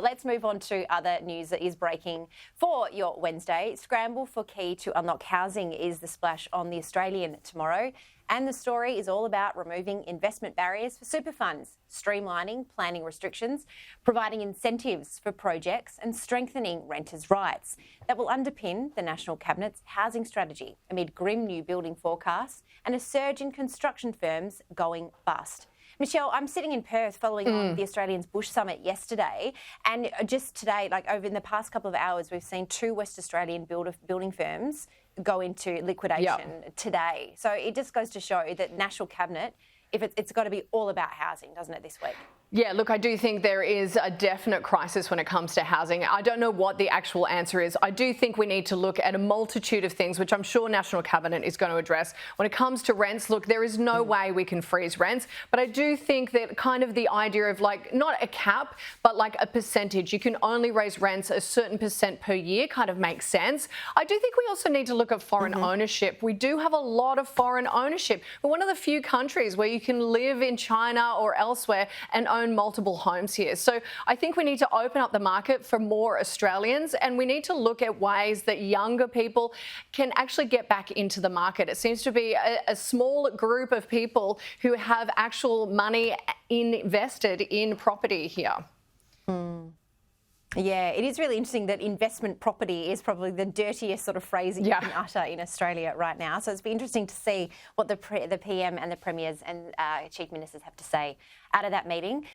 Let's move on to other news that is breaking for your Wednesday. Scramble for key to unlock housing is the splash on The Australian tomorrow. And the story is all about removing investment barriers for super funds, streamlining planning restrictions, providing incentives for projects and strengthening renters' rights. That will underpin the National Cabinet's housing strategy amid grim new building forecasts and a surge in construction firms going bust. Michelle, I'm sitting in Perth following on the Australians Bush Summit yesterday, and just today, like over in the past couple of hours, we've seen 2 West Australian building firms go into liquidation today. So it just goes to show that National Cabinet, if it's got to be all about housing, doesn't it, this week? Yeah, look, I do think there is a definite crisis when it comes to housing. I don't know what the actual answer is. I do think we need to look at a multitude of things, which I'm sure National Cabinet is going to address. When it comes to rents, look, there is no way we can freeze rents. But I do think that kind of the idea of like, not a cap, but like a percentage. You can only raise rents a certain percent per year kind of makes sense. I do think we also need to look at foreign ownership. We do have a lot of foreign ownership. We're one of the few countries where you can live in China or elsewhere and own multiple homes here. So I think we need to open up the market for more Australians, and we need to look at ways that younger people can actually get back into the market. It seems to be a small group of people who have actual money invested in property here. Yeah, it is really interesting that investment property is probably the dirtiest sort of phrase that you can utter in Australia right now. So it's be interesting to see what the PM and the premiers and chief ministers have to say out of that meeting.